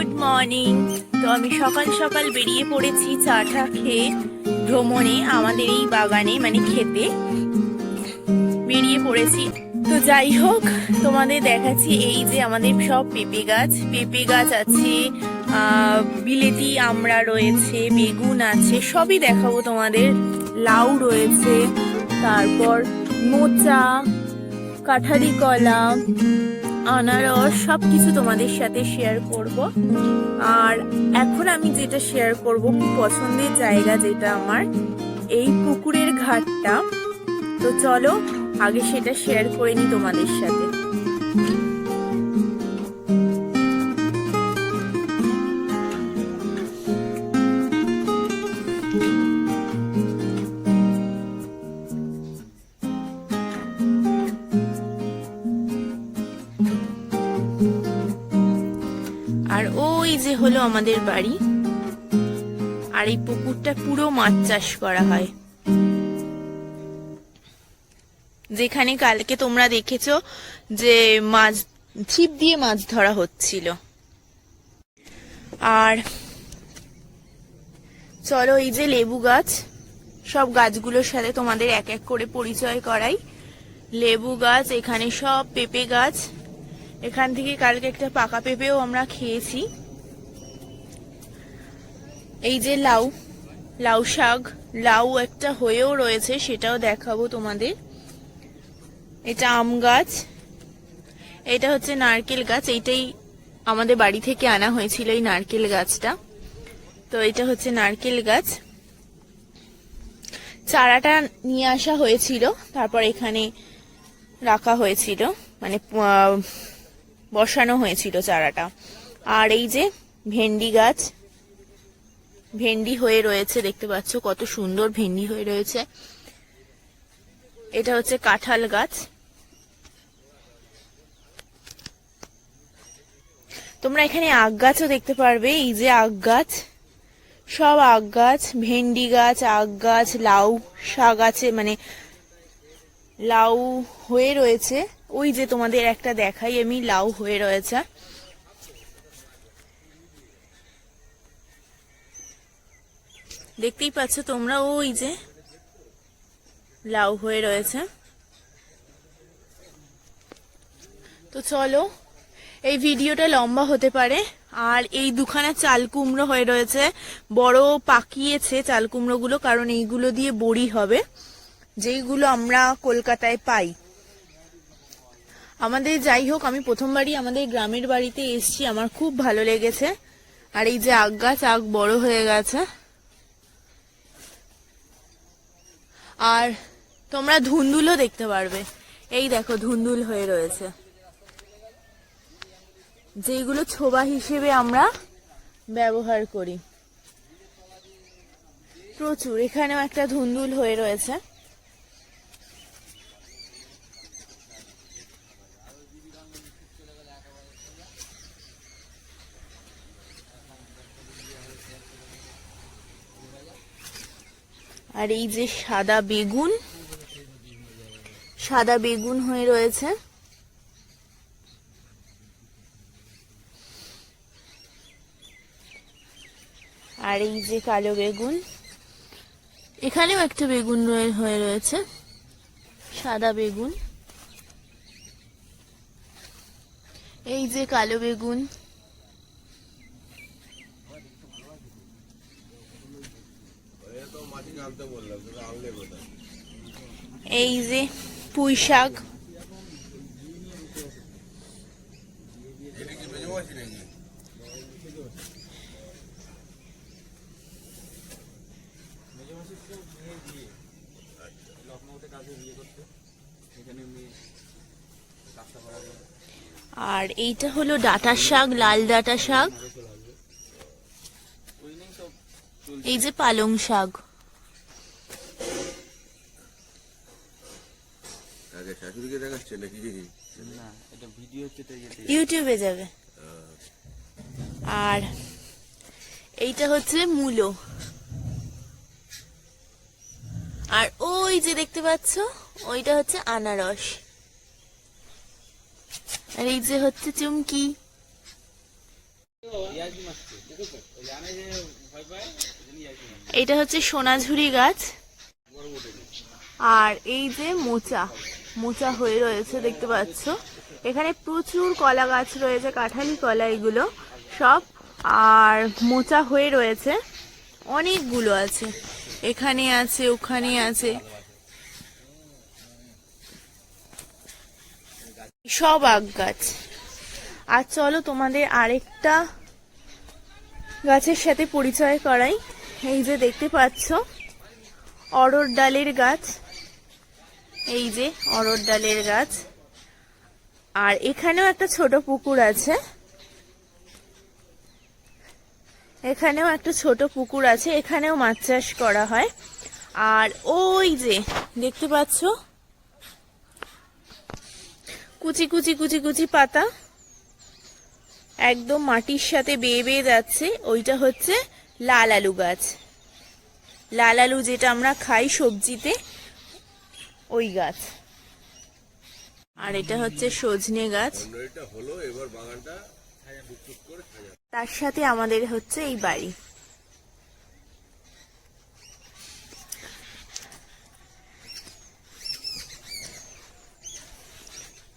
Good morning. তো আমি সকাল সকাল বেরিয়ে পড়েছি চাটা খেয়ে ভ্রমণে, আমাদের এই বাগানে মানে খেতে বেরিয়ে পড়েছি। তো যাই হোক, তোমাদের দেখাচ্ছি এই যে আমাদের সব পেঁপে গাছ আছে, বিলেতি আমড়া রয়েছে, বেগুন আছে, সবই দেখাবো তোমাদের। লাউ রয়েছে, তারপর মোচা, কাঠারি কলা, আনারস, সবকিছু তোমাদের সাথে শেয়ার করব। আর এখন আমি যেটা শেয়ার করব, খুব পছন্দের জায়গা যেটা আমার, এই পুকুরের ঘাটটা। তো চলো আগে সেটা শেয়ার করে নি তোমাদের সাথে। আর ওই যে হলো আমাদের বাড়ি, আর এই পুকুরটা পুরো মাছ চাষ করা হয়, যেখানে কালকে তোমরা দেখেছো যে মাছ ছিপ দিয়ে মাছ ধরা হচ্ছিল। আর চলো এই যে লেবু গাছ, সব গাছগুলোর সাথে তোমাদের এক এক করে পরিচয় করাই। লেবু গাছ, এখানে সব পেঁপে গাছ, এখান থেকে কালকে একটা পাকা পেঁপেও আমরা খেয়েছি। এই যে লাউ শাক, লাউ একটা হয়েও রয়েছে, সেটাও দেখাবো তোমাদের। এটা আম গাছ, এটা হচ্ছে নারকেল গাছ, এইটাই আমাদের বাড়ি থেকে আনা হয়েছিল এই নারকেল গাছটা। তো এটা হচ্ছে নারকেল গাছ, চারাটা নিয়ে আসা হয়েছিল, তারপর এখানে রাখা হয়েছিল, মানে বসানো হয়েছিল চারাটা। আর এই যে ভেন্ডি গাছ, ভেন্ডি হয়ে রয়েছে, দেখতে পাচ্ছ কত সুন্দর ভেন্ডি হয়ে রয়েছে। এটা হচ্ছে কাঁঠাল গাছ। তোমরা এখানে আখ গাছও দেখতে পারবে, এই যে আখ গাছ, সব আখ গাছ, ভেন্ডি গাছ, আখ গাছ, লাউ শাক আছে, মানে লাউ হয়ে রয়েছে। ওই যে তোমাদের একটা দেখাই আমি, লাউ হয়ে রয়েছে। দেখতেই পাচ্ছ তোমরা, ওই যে লাউ হয়ে রয়েছে। তো চলো, এই ভিডিওটা লম্বা হতে পারে। আর এই দুখানা চাল কুমড়ো হয়ে রয়েছে, বড় পাকিয়েছে চাল কুমড়োগুলো, কারণ এইগুলো দিয়ে বড়ি হবে, যেইগুলো আমরা কলকাতায় পাই। আমাদের যাই হোক, আমি প্রথমবারই আমাদের গ্রামের বাড়িতে এসেছি, আমার খুব ভালো লেগেছে। আর এই যে আখ গাছ, আখ বড় হয়ে গেছে। আর তোমরা ধুন্দুলও দেখতে পারবে, এই দেখো ধুন্দুল হয়ে রয়েছে, যেগুলো ছোবা হিসেবে আমরা ব্যবহার করি। প্রচুর, এখানেও একটা ধুন্দুল হয়ে রয়েছে। আর এই যে সাদা বেগুন হয়ে রয়েছে। আর এই যে কালো বেগুন, এখানেও একটা বেগুন হয়ে রয়েছে, সাদা বেগুন। এই যে কালো বেগুন, এই যে পুঁই শাক, আর এইটা হলো ডাঁটা শাক, লাল ডাঁটা শাক। এই যে পালং শাক। ইউটিউবে যাবে। আর এইটা হচ্ছে মূলো। আর ওই যে দেখতে পাচ্ছ, ওইটা হচ্ছে আনারস। আর এই যে হচ্ছে চুমকি। এটা হচ্ছে সোনাঝুরি গাছ। আর এই যে মোচা, মোচা হয়ে রয়েছে দেখতে পাচ্ছ। এখানে প্রচুর কলা গাছ রয়েছে, কাঁঠালি কলা এগুলো সব। আর মোচা হয়ে রয়েছে, অনেকগুলো আছে, এখানে আছে, ওখানে আছে, সব আগ গাছ। আর চলো তোমাদের আরেকটা গাছের সাথে পরিচয় করাই। এই যে দেখতে পাচ্ছ অরড় ডালের গাছ, এই যে অরড় ডালের গাছ। আর এখানেও একটা ছোট পুকুর আছে, এখানেও একটা ছোট পুকুর আছে, এখানেও মাছ চাষ করা হয়। আর ওই যে দেখতে পাচ্ছ কুচি কুচি কুচি কুচি পাতা একদম মাটির সাথে বেয়ে বেয়ে যাচ্ছে, ওইটা হচ্ছে লাল আলু গাছ। লাল আলু যেটা আমরা খাই সবজিতে, ওই গাছ। আর এটা হচ্ছে সজনে গাছ। তার সাথে আমাদের হচ্ছে এই বাড়ি।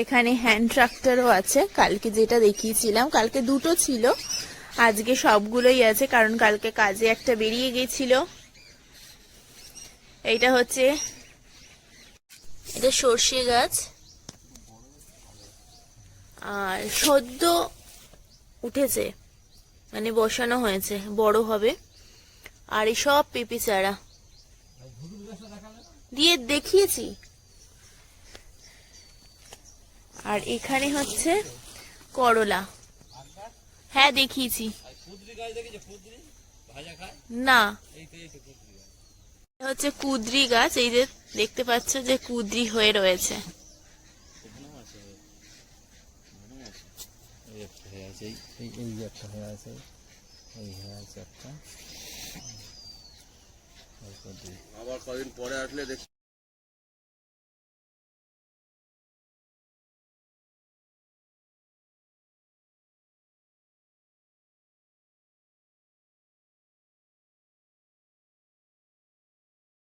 এখানে হ্যান্ড ট্রাক্টরও আছে, কালকে যেটা দেখিয়েছিলাম, কালকে দুটো ছিল, আজকে সবগুলোই আছে কারণ কালকে কাজে একটা বেরিয়ে গেছিল। এইটা হচ্ছে, এটা সর্ষে গাছ। আর সদ্য উঠেছে, মানে বসানো হয়েছে, বড় হবে। আর এই সব পেঁপে চারা দিয়ে দেখিয়েছি। আর এখানে হচ্ছে করলা, হ্যাঁ দেখিয়েছি না, হচ্ছে কুদ্রি গাছ। এই যে দেখতে পাচ্ছ যে কুদ্রি হয়ে রয়েছে। আবার কদিন পরে আসলে দেখ।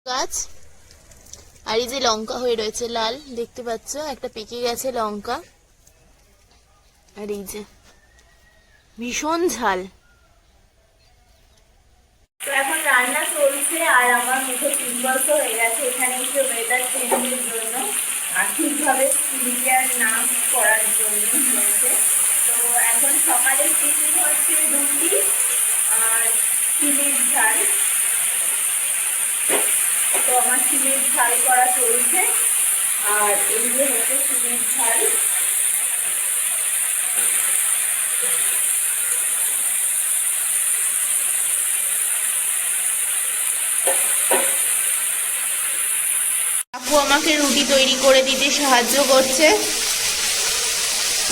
গাছ। আর এই যে লঙ্কা হয়ে রয়েছে লাল, দেখতে পাচ্ছ একটা পেকে গেছে লঙ্কা। আর এই যে ভীষণ ঝাল। তো এখন রান্না চলছে আর আমার মুখে পিম্পলস হয়ে গেছে এখানে একটু ওয়েদার চেঞ্জের জন্য, আর ঠিকভাবে স্কিন কেয়ার না করার জন্য হয়েছে। তো এখন সকালের টিফিন হচ্ছে রুটি আর সিমের ঝাল। তো আমার সিমের ঝাল করা চলছে। আর এই যে হচ্ছে সিমের ঝাল। আপু আমাকে রুটি তৈরি করে দিতে সাহায্য করছে,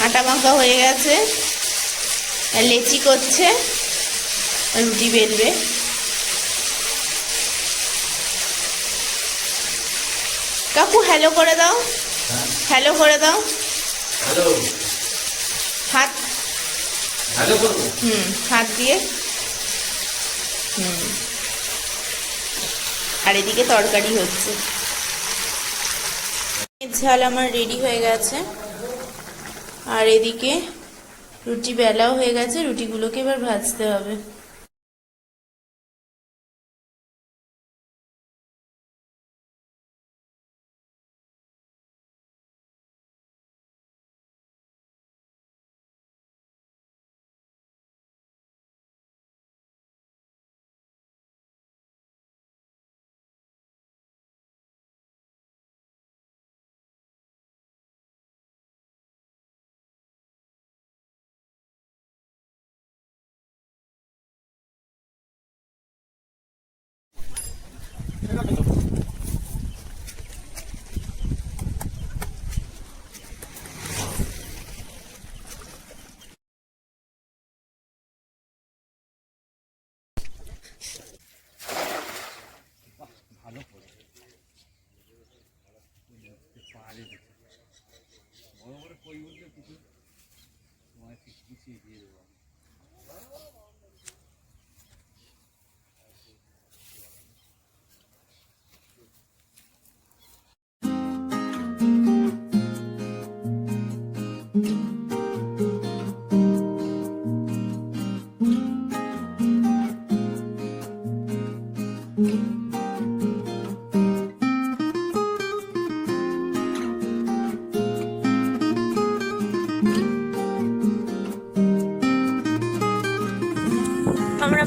আটা মাখা হয়ে গেছে, লেচি করছে, রুটি বেলবে। কাকু হ্যালো করে দাও, হ্যালো করে দাও, হাত, হাত দিয়ে। আর এদিকে তরকারি হচ্ছে। ঝাল আমার রেডি হয়ে গেছে। আর এদিকে রুটি বেলাও হয়ে গেছে, রুটিগুলোকে এবার ভাজতে হবে।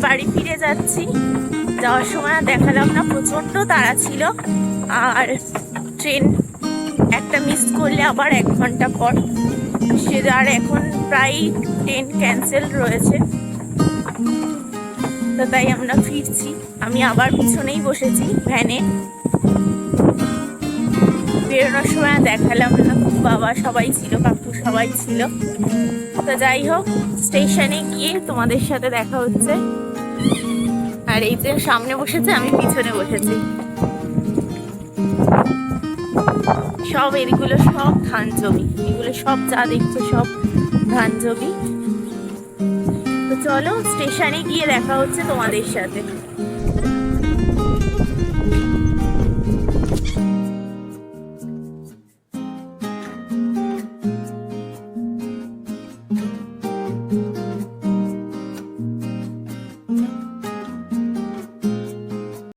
বাড়ি ফিরে যাচ্ছি। যাওয়ার সময় আর দেখালাম না, প্রচণ্ড তাড়া ছিল। আর ট্রেন একটা মিস করলে আবার 1 ঘন্টা পর সে, আর এখন প্রায় ট্রেন ক্যান্সেল রয়েছে। তো তাই আমরা ফিরছি। আমি আবার পিছনেই বসেছি ভ্যানে। বেরোনোর সময় আর দেখালাম না, বাবা সবাই ছিল, কাকু সবাই ছিল। তো যাই হোক, স্টেশনে গিয়ে তোমাদের সাথে দেখা হচ্ছে। আর এই যে সামনে বসেছে, আমি পিছনে বসেছি। সব এগুলো সব ধান জমি, এগুলো সব যা দেখছো সব ধান জমি। তো চলো স্টেশনে গিয়ে দেখা হচ্ছে তোমাদের সাথে।